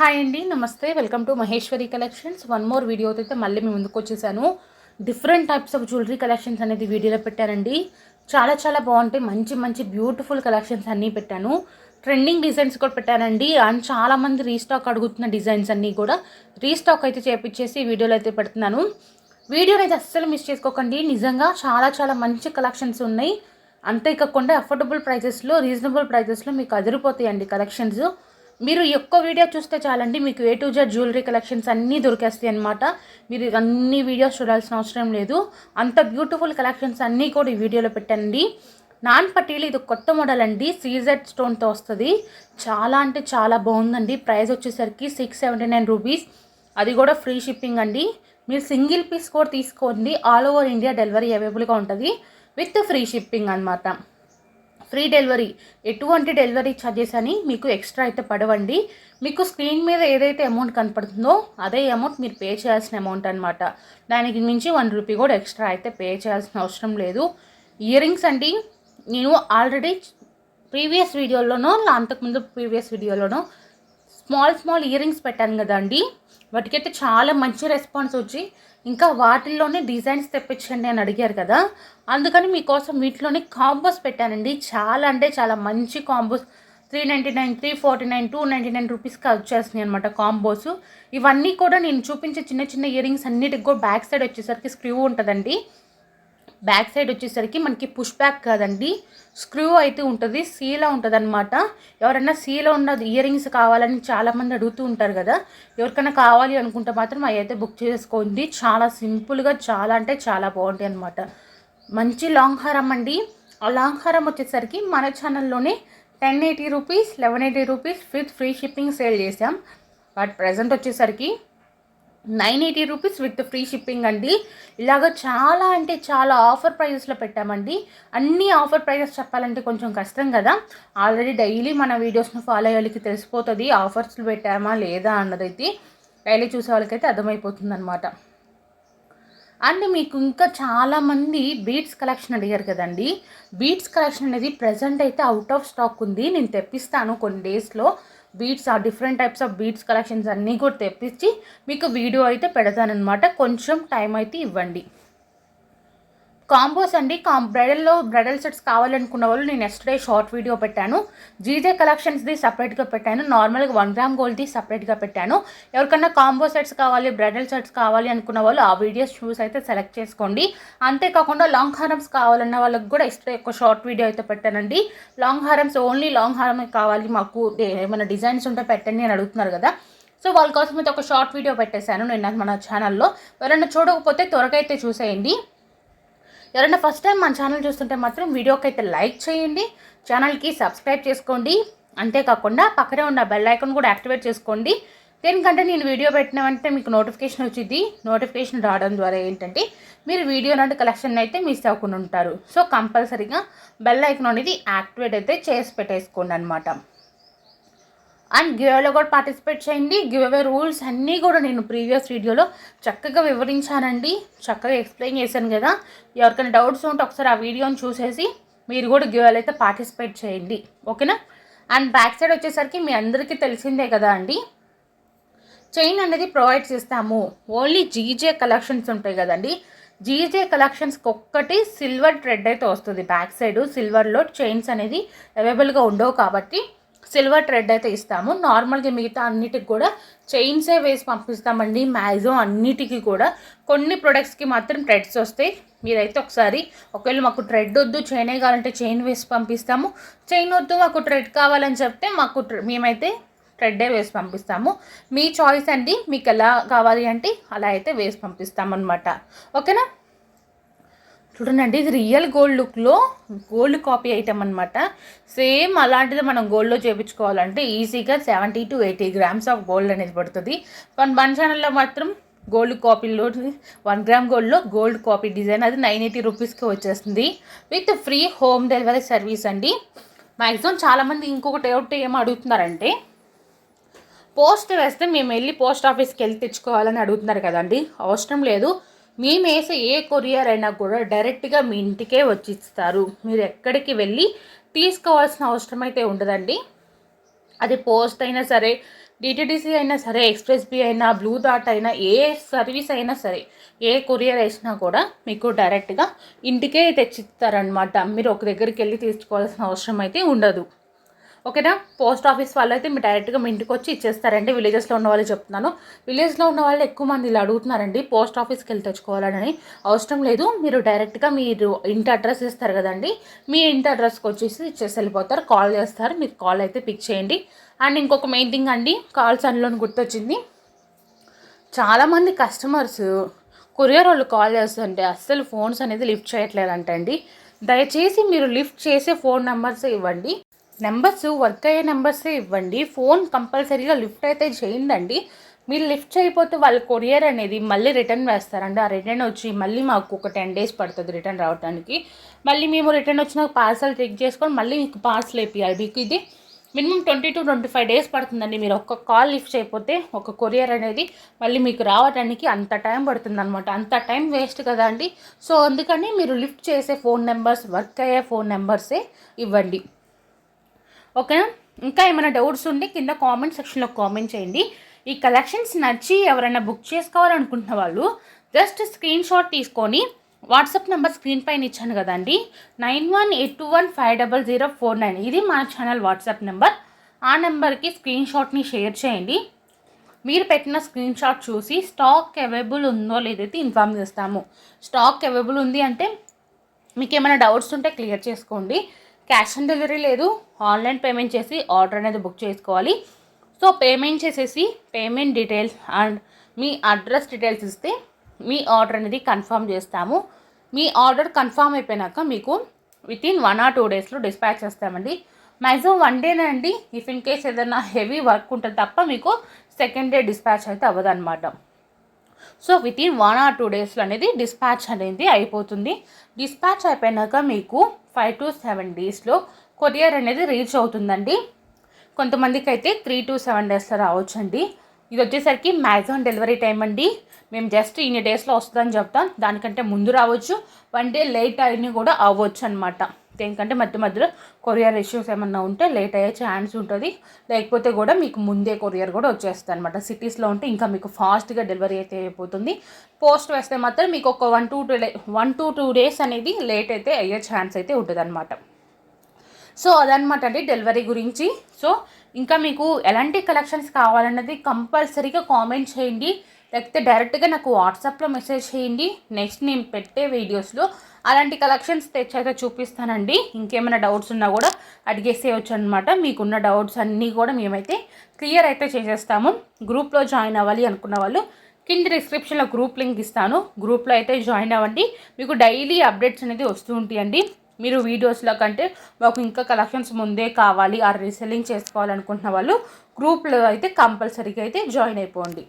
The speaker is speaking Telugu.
హాయ్ అండి, నమస్తే. Welcome to Maheshwari collections. One more వీడియోతో అయితే మళ్ళీ మేము ముందుకు వచ్చేసాను. Different types of jewellery collections అనేది వీడియోలో పెట్టానండి. చాలా చాలా బాగుంటాయి. మంచి మంచి బ్యూటిఫుల్ కలెక్షన్స్ అన్నీ పెట్టాను. ట్రెండింగ్ డిజైన్స్ కూడా పెట్టానండి. అండ్ చాలామంది రీస్టాక్ అడుగుతున్న డిజైన్స్ అన్నీ కూడా రీస్టాక్ అయితే చేపించేసి వీడియోలో అయితే పెడుతున్నాను. వీడియోని అయితే అస్సలు మిస్ చేసుకోకండి. నిజంగా చాలా చాలా మంచి కలెక్షన్స్ ఉన్నాయి. అంతేకాకుండా అఫోర్డబుల్ ప్రైజెస్లో, రీజనబుల్ ప్రైజెస్లో మీకు అదిరిపోతాయండి కలెక్షన్స్. మీరు ఎక్కువ వీడియో చూస్తే చాలండి, మీకు A to Z jewellery collections అన్నీ దొరికేస్తాయి అనమాట. మీరు అన్ని వీడియోస్ చూడాల్సిన అవసరం లేదు. అంత బ్యూటిఫుల్ కలెక్షన్స్ అన్నీ కూడా ఈ వీడియోలో పెట్టండి. నాన్ పట్టీలు ఇది కొత్త మోడల్ అండి. CZ స్టోన్తో వస్తుంది. చాలా అంటే చాలా బాగుందండి. ప్రైస్ వచ్చేసరికి 679 రూపీస్. అది కూడా ఫ్రీ షిప్పింగ్ అండి. మీరు సింగిల్ పీస్ కూడా తీసుకోండి. ఆల్ ఓవర్ ఇండియా డెలివరీ అవైలబుల్గా ఉంటుంది విత్ ఫ్రీ షిప్పింగ్ అనమాట. ఫ్రీ డెలివరీ, ఎటువంటి డెలివరీ ఛార్జెస్ అని మీకు ఎక్స్ట్రా అయితే పడవండి. మీకు స్క్రీన్ మీద ఏదైతే అమౌంట్ కనపడుతుందో అదే అమౌంట్ మీరు పే చేయాల్సిన అమౌంట్ అనమాట. దానికి మించి 1 రూపీ కూడా ఎక్స్ట్రా అయితే పే చేయాల్సిన అవసరం లేదు. ఇయర్ రింగ్స్ అండి, నేను ఆల్రెడీ ప్రీవియస్ వీడియోలోనో అంతకుముందు ప్రీవియస్ వీడియోలోనో స్మాల్ ఇయర్ రింగ్స్ పెట్టాను కదండి. వాటికైతే చాలా మంచి రెస్పాన్స్ వచ్చి ఇంకా వాటిల్లోనే డిజైన్స్ తెప్పించండి అని అడిగారు కదా, అందుకని మీకోసం వీటిలోనే కాంబోస్ పెట్టానండి. చాలా అంటే చాలా మంచి కాంబోస్. 399, 349, 299 రూపీస్కి వచ్చేస్తున్నాయి అనమాట కాంబోస్. ఇవన్నీ కూడా నేను చూపించే చిన్న చిన్న ఇయర్ రింగ్స్ అన్నిటికి కూడా బ్యాక్ సైడ్ వచ్చేసరికి స్క్రూ ఉంటుందండి. బ్యాక్ సైడ్ వచ్చేసరికి మనకి పుష్ బ్యాక్ కాదండి, స్క్రూ అయితే ఉంటుంది. సీలా ఉంటుంది అనమాట. ఎవరైనా సీలో ఉన్న ఇయర్ రింగ్స్ కావాలని చాలామంది అడుగుతూ ఉంటారు కదా, ఎవరికైనా కావాలి అనుకుంటే మాత్రం అవి అయితే బుక్ చేసుకోండి. చాలా సింపుల్గా చాలా అంటే చాలా బాగుంటాయి అనమాట. మంచి లాంగ్ హారం అండి. ఆ లాంగ్ హారం వచ్చేసరికి మన ఛానల్లోనే 1080 rupees, 1180 rupees with free shipping sale చేసాం. బట్ ప్రజెంట్ వచ్చేసరికి 980 రూపీస్ విత్ ఫ్రీ షిప్పింగ్ అండి. ఇలాగ చాలా అంటే చాలా ఆఫర్ ప్రైజెస్లో పెట్టామండి. అన్ని ఆఫర్ ప్రైజెస్ చెప్పాలంటే కొంచెం కష్టం కదా. ఆల్రెడీ డైలీ మన వీడియోస్ను ఫాలో అయ్యే వాళ్ళకి తెలిసిపోతుంది ఆఫర్స్లు పెట్టామా లేదా అన్నదైతే. డైలీ చూసే వాళ్ళకైతే అర్థమైపోతుంది అనమాట. అండ్ మీకు ఇంకా చాలామంది బీడ్స్ కలెక్షన్ అడిగారు కదండి. బీడ్స్ కలెక్షన్ అనేది ప్రజెంట్ అయితే అవుట్ ఆఫ్ స్టాక్ ఉంది. నేను తెప్పిస్తాను కొన్ని డేస్లో. బీడ్స్, ఆ different types of beads collections అన్నీ కూడా తెప్పించి మీకు వీడియో అయితే పెడతానమాట. కొంచెం టైం అయితే ఇవ్వండి. కాంబోస్ అండి, బ్రైడల్ సెట్స్ కావాలనుకున్న వాళ్ళు నేను ఎస్టర్డే షార్ట్ వీడియో పెట్టాను. జీజే కలెక్షన్స్ది సపరేట్గా పెట్టాను. నార్మల్గా 1 గ్రామ్ గోల్డ్ది సపరేట్గా పెట్టాను. ఎవరికన్నా కాంబో సెట్స్ కావాలి, బ్రైడల్ సెట్స్ కావాలి అనుకున్న వాళ్ళు ఆ వీడియోస్ చూసి అయితే సెలెక్ట్ చేసుకోండి. అంతేకాకుండా లాంగ్ హారమ్స్ కావాలన్న వాళ్ళకి కూడా ఎస్టర్డే ఒక షార్ట్ వీడియో అయితే పెట్టానండి. లాంగ్ హారమ్స్, ఓన్లీ లాంగ్ హారమే కావాలి మాకు, ఏమైనా డిజైన్స్ ఉంటే పెట్టండి అని అడుగుతున్నారు కదా. సో వాళ్ళ కోసం అయితే ఒక షార్ట్ వీడియో పెట్టేశాను నేను మన ఛానల్లో. ఎవరైనా చూడకపోతే త్వరగా అయితే చూసేయండి. ఎవరైనా ఫస్ట్ టైం మన ఛానల్ చూస్తుంటే మాత్రం వీడియోకి అయితే లైక్ చేయండి, ఛానల్కి సబ్స్క్రైబ్ చేసుకోండి. అంతేకాకుండా పక్కనే ఉన్న బెల్ ఐకాన్ కూడా యాక్టివేట్ చేసుకోండి. దేనికంటే నేను వీడియో పెట్టిన వెంటనే మీకు నోటిఫికేషన్ వచ్చింది. నోటిఫికేషన్ రావడం ద్వారా ఏంటంటే మీరు వీడియో లాంటి కలెక్షన్ అయితే మిస్ అవ్వకుండా ఉంటారు. సో కంపల్సరీగా బెల్ ఐకాన్ అనేది యాక్టివేట్ అయితే చేసి పెట్టేసుకోండి అనమాట. అండ్ గివ్వేలో కూడా పార్టిసిపేట్ చేయండి. గివ్వే రూల్స్ అన్నీ కూడా నేను ప్రీవియస్ వీడియోలో చక్కగా వివరించానండి, చక్కగా ఎక్స్ప్లెయిన్ చేశాను కదా. ఎవరికైనా డౌట్స్ ఉంటే ఒకసారి ఆ వీడియోని చూసేసి మీరు కూడా గివ్వేలో అయితే పార్టిసిపేట్ చేయండి, ఓకేనా. అండ్ బ్యాక్ సైడ్ వచ్చేసరికి మీ అందరికీ తెలిసిందే కదా అండి, చైన్ అనేది ప్రొవైడ్ చేస్తాము. ఓన్లీ జీజే కలెక్షన్స్ ఉంటాయి కదండి, జీజే కలెక్షన్స్కి ఒక్కటి సిల్వర్ థ్రెడ్ అయితే వస్తుంది. బ్యాక్ సైడ్ సిల్వర్లో చైన్స్ అనేది అవైలబుల్గా ఉండవు కాబట్టి సిల్వర్ థ్రెడ్ అయితే ఇస్తాము. నార్మల్గా మిగతా అన్నిటికి కూడా చైన్సే వేసి పంపిస్తామండి. మ్యాక్సిమం అన్నిటికీ కూడా, కొన్ని ప్రొడక్ట్స్కి మాత్రం థ్రెడ్స్ వస్తాయి. మీరైతే ఒకసారి, ఒకవేళ మాకు థ్రెడ్ వద్దు చైనే కావాలంటే చైన్ వేసి పంపిస్తాము, చైన్ వద్దు మాకు థ్రెడ్ కావాలని చెప్తే మేమైతే థ్రెడ్డే వేసి పంపిస్తాము. మీ చాయిస్ అండి, మీకు ఎలా కావాలి అంటే అలా అయితే వేసి పంపిస్తామన్నమాట, ఓకేనా. చూడండి, ఇది రియల్ గోల్డ్ లుక్లో గోల్డ్ కాపీ ఐటమ్ అనమాట. సేమ్ అలాంటిది మనం గోల్డ్లో చేయించుకోవాలంటే ఈజీగా 70 to 80 గ్రామ్స్ ఆఫ్ గోల్డ్ అనేది పడుతుంది. కానీ మన ఛానల్లో మాత్రం గోల్డ్ కాపీలో 1 గ్రామ్ గోల్డ్లో గోల్డ్ కాపీ డిజైన్ అది 980 రూపీస్కి వచ్చేస్తుంది with free home delivery service అండి. మ్యాక్సిమం చాలామంది ఇంకొకటి ఏం అడుగుతున్నారంటే, పోస్ట్ వేస్తే మేము వెళ్ళి పోస్ట్ ఆఫీస్కి వెళ్ళి తెచ్చుకోవాలని అడుగుతున్నారు కదండి. అవసరం లేదు. మేము వేసే ఏ కొరియర్ అయినా కూడా డైరెక్ట్గా మీ ఇంటికే వచ్చి ఇస్తారు. మీరు ఎక్కడికి వెళ్ళి తీసుకోవాల్సిన అవసరం అయితే ఉండదండి. అది పోస్ట్ అయినా సరే, డిటీడీసీ అయినా సరే, ఎక్స్ప్రెస్ బీ అయినా, బ్లూ డాట్ అయినా, ఏ సర్వీస్ అయినా సరే, ఏ కొరియర్ వేసినా కూడా మీకు డైరెక్ట్గా ఇంటికే తెచ్చిస్తారనమాట. మీరు ఒక దగ్గరికి వెళ్ళి తీసుకోవాల్సిన అవసరం అయితే ఉండదు. ఓకేనా. పోస్ట్ ఆఫీస్ వాళ్ళు అయితే మీరు డైరెక్ట్గా మీ ఇంటికి వచ్చి ఇచ్చేస్తారండి. విలేజెస్లో ఉన్న వాళ్ళు చెప్తున్నాను. విలేజ్లో ఉన్న వాళ్ళు ఎక్కువ మంది ఇలా అడుగుతున్నారండి, పోస్ట్ ఆఫీస్కి వెళ్ళి తెచ్చుకోవాలని. అవసరం లేదు, మీరు డైరెక్ట్గా మీరు ఇంటి అడ్రస్ ఇస్తారు కదండి, మీ ఇంటి అడ్రస్కి వచ్చేసి ఇచ్చేసి వెళ్ళిపోతారు. కాల్ చేస్తారు, మీరు కాల్ అయితే పిక్ చేయండి. అండ్ ఇంకొక మెయిన్ థింగ్ అండి, కాల్స్ అందులో గుర్తొచ్చింది, చాలామంది కస్టమర్స్ కొరియర్ వాళ్ళు కాల్ చేస్తుంటే అస్సలు ఫోన్స్ అనేది లిఫ్ట్ చేయట్లేదంటండి. దయచేసి మీరు లిఫ్ట్ చేసే ఫోన్ నెంబర్స్ ఇవ్వండి, నెంబర్స్ వర్క్ అయ్యే నెంబర్సే ఇవ్వండి. ఫోన్ కంపల్సరీగా లిఫ్ట్ అయితే చేయండి. మీరు లిఫ్ట్ చేయకపోతే వాళ్ళ కొరియర్ అనేది మళ్ళీ రిటర్న్ వేస్తారండి. ఆ రిటర్న్ వచ్చి మళ్ళీ మాకు ఒక 10 days పడుతుంది రిటర్న్ రావడానికి. మళ్ళీ మేము రిటర్న్ వచ్చిన పార్సల్ చెక్ చేసుకొని మళ్ళీ మీకు పార్సల్ వేపియాలి. మీకు ఇది మినిమం 20 to 25 days పడుతుందండి. మీరు ఒక్క కాల్ లిఫ్ట్ చేయకపోతే ఒక కొరియర్ అనేది మళ్ళీ మీకు రావడానికి అంత టైం పడుతుంది అనమాట. అంత టైం వేస్ట్ కదా అండి. సో అందుకని మీరు లిఫ్ట్ చేసే ఫోన్ నెంబర్స్, వర్క్ అయ్యే ఫోన్ నెంబర్సే ఇవ్వండి. ఓకేనా. ఇంకా ఏమైనా డౌట్స్ ఉంటే కింద కామెంట్ సెక్షన్లో కామెంట్ చేయండి. ఈ కలెక్షన్స్ నచ్చి ఎవరైనా బుక్ చేసుకోవాలనుకుంటున్న వాళ్ళు జస్ట్ స్క్రీన్ షాట్ తీసుకొని వాట్సాప్ నెంబర్ స్క్రీన్ పైన ఇచ్చాను కదండి, 9182150049, ఇది మన ఛానల్ వాట్సాప్ నెంబర్. ఆ నెంబర్కి స్క్రీన్ షాట్ని షేర్ చేయండి. మీరు పెట్టిన స్క్రీన్ షాట్ చూసి స్టాక్ అవైలబుల్ ఉందో లేదైతే ఇన్ఫామ్ చేస్తాము. స్టాక్ అవైలబుల్ ఉంది అంటే మీకు ఏమైనా డౌట్స్ ఉంటే క్లియర్ చేసుకోండి. క్యాష్ ఆన్ డెలివరీ లేదు, ఆన్లైన్ పేమెంట్ చేసి ఆర్డర్ అనేది బుక్ చేసుకోవాలి. సో పేమెంట్ చేసేసి payment details and me address details ఇస్తే మీ ఆర్డర్ అనేది కన్ఫర్మ్ చేస్తాము. మీ ఆర్డర్ కన్ఫర్మ్ అయిపోయినాక మీకు వితిన్ 1 or 2 daysలో డిస్పాచ్ చేస్తామండి. మ్యాక్సిమం 1 day అండి. ఇఫ్ ఇన్ కేస్ ఏదైనా హెవీ వర్క్ ఉంటుంది తప్ప మీకు సెకండ్ డే డిస్పాచ్ అయితే అవ్వదన్నమాట. సో వితిన్ 1 or 2 daysలో అనేది డిస్పాచ్ అనేది అయిపోతుంది. డిస్పాచ్ అయిపోయినాక మీకు 5 to 7 daysలో కొరియర్ అనేది రీచ్ అవుతుందండి. కొంతమందికి అయితే 3 to 7 daysలో రావచ్చండి. ఇది వచ్చేసరికి మ్యాక్సిమం డెలివరీ టైం అండి. మేము జస్ట్ ఇన్ని డేస్లో వస్తుందని చెప్తాం, దానికంటే ముందు రావచ్చు, 1 day లేట్ అయినా కూడా అవ్వచ్చు అనమాట. దేనికంటే మధ్యలో కొరియర్ ఇష్యూస్ ఏమన్నా ఉంటే లేట్ అయ్యే ఛాన్స్ ఉంటుంది. లేకపోతే కూడా మీకు ముందే కొరియర్ కూడా వచ్చేస్తుంది అనమాట. సిటీస్లో ఉంటే ఇంకా మీకు ఫాస్ట్గా డెలివరీ అయితే అయిపోతుంది. పోస్ట్ వేస్తే మాత్రం మీకు ఒక 1 to 2 days అనేది లేట్ అయితే అయ్యే ఛాన్స్ అయితే ఉంటుంది అనమాట. సో అదనమాట అండి డెలివరీ గురించి. సో ఇంకా మీకు ఎలాంటి కలెక్షన్స్ కావాలన్నది కంపల్సరీగా కామెంట్ చేయండి, లేకపోతే డైరెక్ట్గా నాకు వాట్సాప్లో మెసేజ్ చేయండి. నెక్స్ట్ నేను పెట్టే వీడియోస్లో అలాంటి కలెక్షన్స్ తెచ్చైతే చూపిస్తానండి. ఇంకేమైనా డౌట్స్ ఉన్నా కూడా అడిగేసేయచ్చు అనమాట. మీకున్న డౌట్స్ అన్నీ కూడా మేమైతే క్లియర్ అయితే చేసేస్తాము. గ్రూప్లో జాయిన్ అవ్వాలి అనుకున్న వాళ్ళు కింద డిస్క్రిప్షన్లో గ్రూప్ లింక్ ఇస్తాను, గ్రూప్లో అయితే జాయిన్ అవ్వండి. మీకు డైలీ అప్డేట్స్ అనేది వస్తూ ఉంటాయండి. మీరు వీడియోస్లో కంటే మాకు ఇంకా కలెక్షన్స్ ముందే కావాలి, ఆ రీసెల్లింగ్ చేసుకోవాలనుకుంటున్న వాళ్ళు గ్రూప్లో అయితే కంపల్సరీగా అయితే జాయిన్ అయిపోండి.